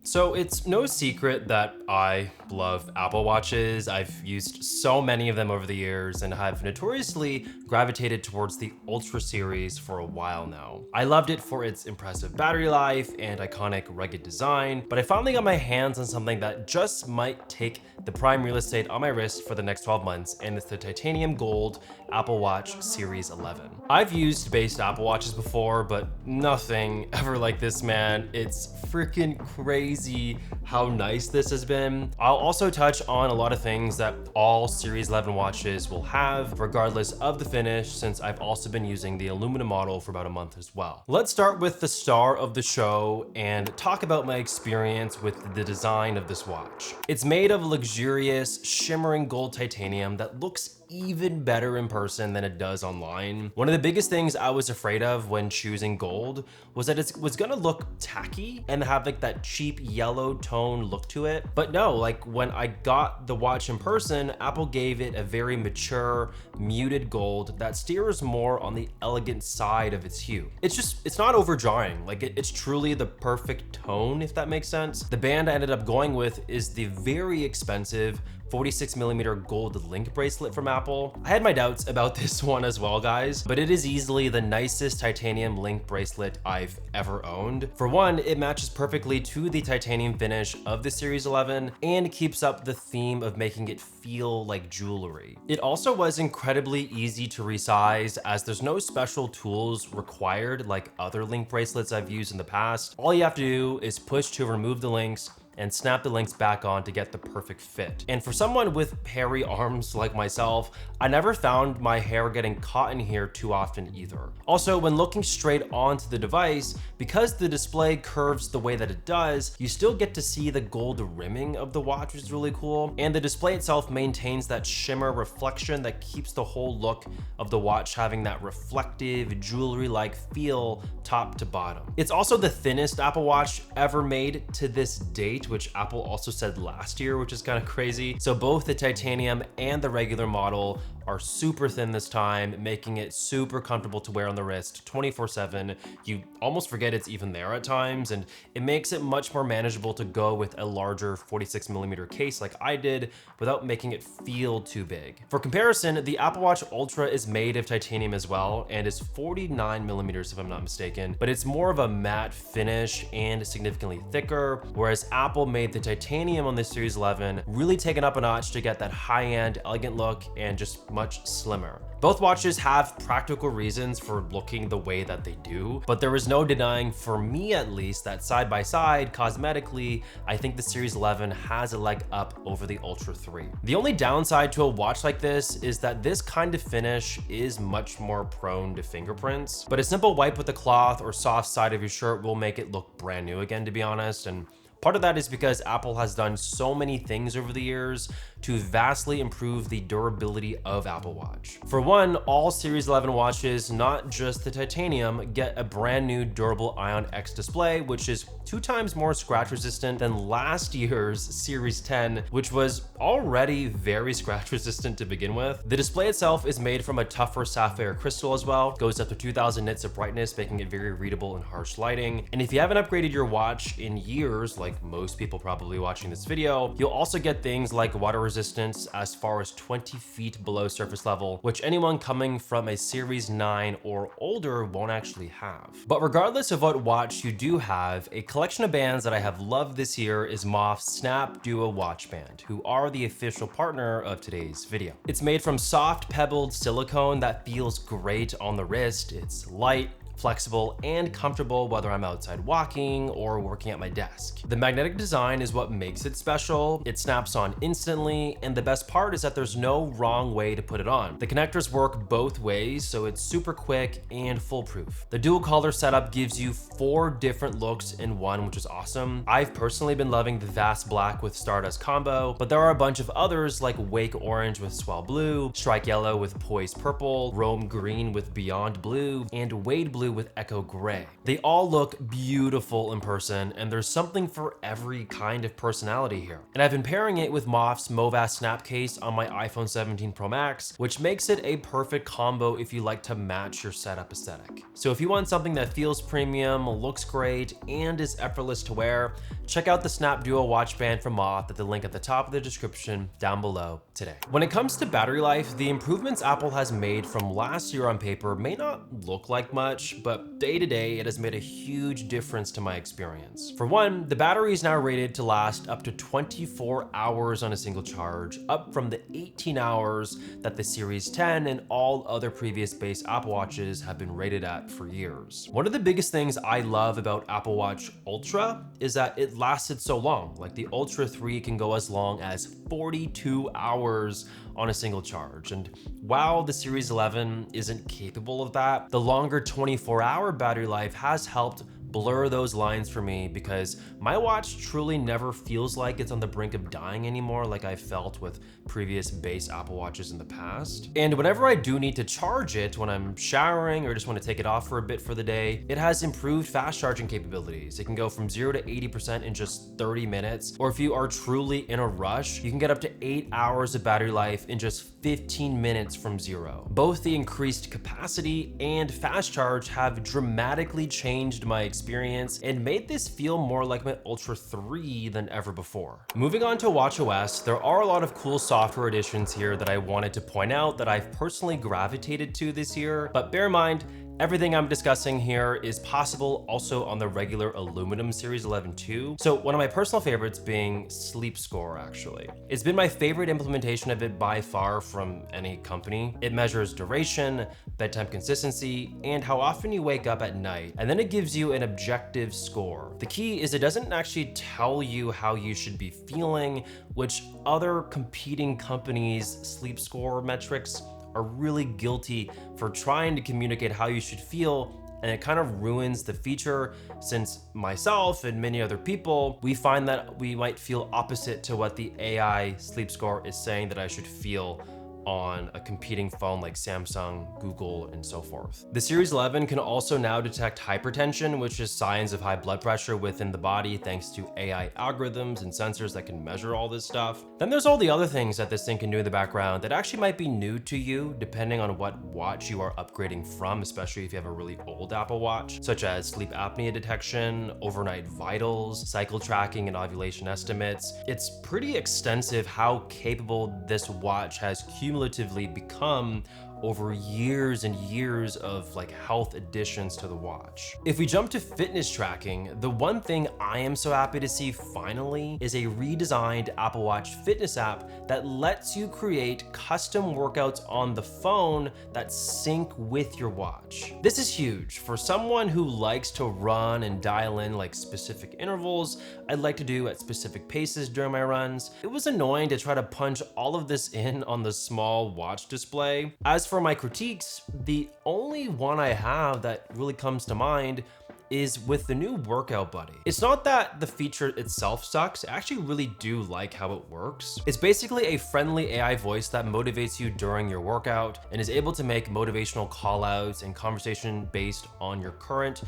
So it's no secret that I love Apple Watches. I've used so many of them over the years and have notoriously gravitated towards the Ultra series for a while now. I loved it for its impressive battery life and iconic rugged design, but I finally got my hands on something that just might take the prime real estate on my wrist for the next 12 months, and it's the titanium gold Apple Watch Series 11. I've used based Apple Watches before, but nothing ever like this, man. It's freaking crazy how nice this has been. I'll also touch on a lot of things that all Series 11 watches will have, regardless of the finish, since I've also been using the aluminum model for about a month as well. Let's start with the star of the show and talk about my experience with the design of this watch. It's made of luxurious, shimmering gold titanium that looks even better in person than it does online. One of the biggest things I was afraid of when choosing gold was that it was gonna look tacky and have like that cheap yellow tone look to it. But no, like when I got the watch in person, Apple gave it a very mature, muted gold that steers more on the elegant side of its hue. It's not overjarring. Like it's truly the perfect tone, if that makes sense. The band I ended up going with is the very expensive 46mm gold link bracelet from Apple. I had my doubts about this one as well, guys, but it is easily the nicest titanium link bracelet I've ever owned. For one, it matches perfectly to the titanium finish of the Series 11 and keeps up the theme of making it feel like jewelry. It also was incredibly easy to resize, as there's no special tools required like other link bracelets I've used in the past. All you have to do is push to remove the links and snap the links back on to get the perfect fit. And for someone with hairy arms like myself, I never found my hair getting caught in here too often either. Also, when looking straight onto the device, because the display curves the way that it does, you still get to see the gold rimming of the watch, which is really cool. And the display itself maintains that shimmer reflection that keeps the whole look of the watch having that reflective, jewelry-like feel top to bottom. It's also the thinnest Apple Watch ever made to this date, which Apple also said last year, which is kind of crazy. So both the titanium and the regular model are super thin this time, making it super comfortable to wear on the wrist 24/7. You almost forget it's even there at times, and it makes it much more manageable to go with a larger 46mm case like I did without making it feel too big. For comparison, the Apple Watch Ultra is made of titanium as well and is 49mm if I'm not mistaken, but it's more of a matte finish and significantly thicker, whereas Apple made the titanium on the Series 11 really taken up a notch to get that high-end, elegant look and just much slimmer. Both watches have practical reasons for looking the way that they do, but there is no denying, for me at least, that side by side, cosmetically, I think the Series 11 has a leg up over the Ultra 3. The only downside to a watch like this is that this kind of finish is much more prone to fingerprints, but a simple wipe with a cloth or soft side of your shirt will make it look brand new again, to be honest. And part of that is because Apple has done so many things over the years to vastly improve the durability of Apple Watch. For one, all Series 11 watches, not just the titanium, get a brand new durable Ion X display, which is 2 times more scratch resistant than last year's Series 10, which was already very scratch resistant to begin with. The display itself is made from a tougher sapphire crystal as well, goes up to 2000 nits of brightness, making it very readable in harsh lighting. And if you haven't upgraded your watch in years, like most people probably watching this video, you'll also get things like water resistance as far as 20 feet below surface level, which anyone coming from a Series 9 or older won't actually have. But regardless of what watch you do have, a collection of bands that I have loved this year is MOFT's Snap Duo Watch Band, who are the official partner of today's video. It's made from soft pebbled silicone that feels great on the wrist. It's light, flexible, and comfortable whether I'm outside walking or working at my desk. The magnetic design is what makes it special. It snaps on instantly, and the best part is that there's no wrong way to put it on. The connectors work both ways, so it's super quick and foolproof. The dual color setup gives you 4 different looks in one, which is awesome. I've personally been loving the Vast Black with Stardust combo, but there are a bunch of others like Wake Orange with Swell Blue, Strike Yellow with Poise Purple, Rome Green with Beyond Blue, and Wade Blue blue with echo gray. They all look beautiful in person, and there's something for every kind of personality here. And I've been pairing it with MOFT's MOVAS snap case on my iPhone 17 Pro Max, which makes it a perfect combo if you like to match your setup aesthetic. So if you want something that feels premium, looks great, and is effortless to wear, check out the Snap Duo watch band from MOFT at the link at the top of the description down below today. When it comes to battery life, the improvements Apple has made from last year on paper may not look like much, but day to day, it has made a huge difference to my experience. For one, the battery is now rated to last up to 24 hours on a single charge, up from the 18 hours that the Series 10 and all other previous base Apple Watches have been rated at for years. One of the biggest things I love about Apple Watch Ultra is that it lasted so long. Like the Ultra 3 can go as long as 42 hours on a single charge. And while the Series 11 isn't capable of that, the longer 24-hour battery life has helped blur those lines for me because my watch truly never feels like it's on the brink of dying anymore like I felt with previous base Apple Watches in the past. And whenever I do need to charge it when I'm showering or just want to take it off for a bit for the day, it has improved fast charging capabilities. It can go from 0 to 80% in just 30 minutes, or if you are truly in a rush, you can get up to 8 hours of battery life in just 15 minutes from 0. Both the increased capacity and fast charge have dramatically changed my experience and made this feel more like my Ultra 3 than ever before. Moving on to WatchOS, there are a lot of cool software additions here that I wanted to point out that I've personally gravitated to this year, but bear in mind, everything I'm discussing here is possible also on the regular aluminum Series 11 too. So one of my personal favorites being Sleep Score, actually. It's been my favorite implementation of it by far from any company. It measures duration, bedtime consistency, and how often you wake up at night, and then it gives you an objective score. The key is it doesn't actually tell you how you should be feeling, which other competing companies' sleep score metrics are really guilty for trying to communicate how you should feel, and it kind of ruins the feature since myself and many other people, we find that we might feel opposite to what the AI sleep score is saying that I should feel on a competing phone like Samsung, Google, and so forth. The Series 11 can also now detect hypertension, which is signs of high blood pressure within the body thanks to AI algorithms and sensors that can measure all this stuff. Then there's all the other things that this thing can do in the background that actually might be new to you depending on what watch you are upgrading from, especially if you have a really old Apple Watch, such as sleep apnea detection, overnight vitals, cycle tracking, and ovulation estimates. It's pretty extensive how capable this watch has cumulatively become over years and years of like health additions to the watch. If we jump to fitness tracking, the one thing I am so happy to see finally is a redesigned Apple Watch fitness app that lets you create custom workouts on the phone that sync with your watch. This is huge for someone who likes to run and dial in like specific intervals I'd like to do at specific paces during my runs. It was annoying to try to punch all of this in on the small watch display. As for my critiques, the only one I have that really comes to mind is with the new Workout Buddy. It's not that the feature itself sucks, I actually really do like how it works. It's basically a friendly AI voice that motivates you during your workout and is able to make motivational callouts and conversation based on your current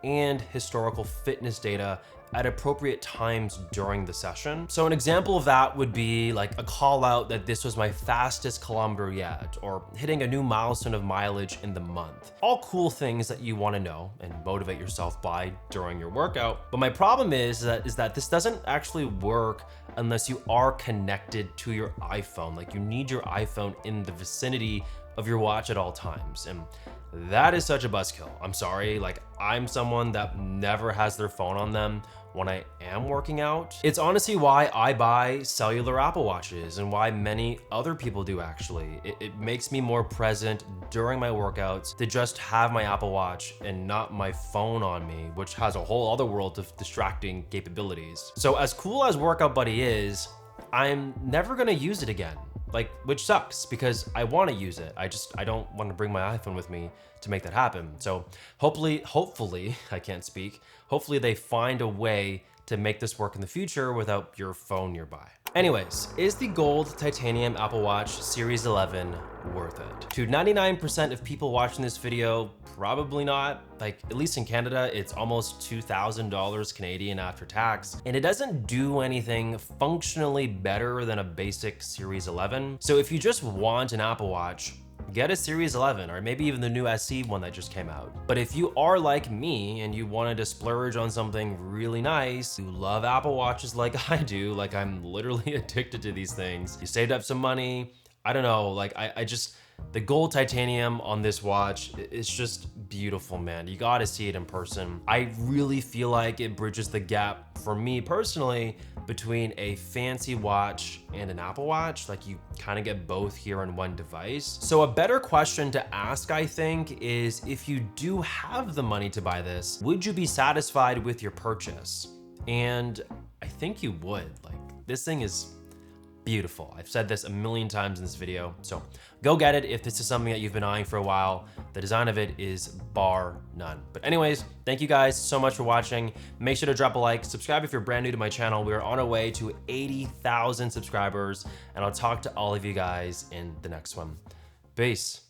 and historical fitness data at appropriate times during the session. So an example of that would be like a call out that this was my fastest kilometer yet, or hitting a new milestone of mileage in the month. All cool things that you want to know and motivate yourself by during your workout. But my problem is that this doesn't actually work unless you are connected to your iPhone. Like you need your iPhone in the vicinity of your watch at all times. And that is such a buzzkill. I'm sorry, like I'm someone that never has their phone on them when I am working out. It's honestly why I buy cellular Apple Watches and why many other people do actually. It makes me more present during my workouts to just have my Apple Watch and not my phone on me, which has a whole other world of distracting capabilities. So as cool as Workout Buddy is, I'm never gonna use it again. Like, which sucks because I want to use it. I don't want to bring my iPhone with me to make that happen. So hopefully, I can't speak. Hopefully they find a way to make this work in the future without your phone nearby. Anyways, is the gold titanium Apple Watch Series 11 worth it? To 99% of people watching this video, probably not. Like, at least in Canada, it's almost $2,000 Canadian after tax, and it doesn't do anything functionally better than a basic Series 11. So if you just want an Apple Watch, get a Series 11 or maybe even the new SE one that just came out. But if you are like me and you wanted to splurge on something really nice, you love Apple Watches like I do, like I'm literally addicted to these things, you saved up some money, I don't know, like I just, the gold titanium on this watch, it's just beautiful, man. You gotta see it in person. I really feel like it bridges the gap for me personally between a fancy watch and an Apple Watch. Like, you kind of get both here in one device. So a better question to ask, I think, is if you do have the money to buy this, would you be satisfied with your purchase? And I think you would. Like, this thing is beautiful. I've said this a million times in this video, so go get it if this is something that you've been eyeing for a while. The design of it is bar none. But anyways, thank you guys so much for watching. Make sure to drop a like, subscribe if you're brand new to my channel. We are on our way to 80,000 subscribers, and I'll talk to all of you guys in the next one. Peace.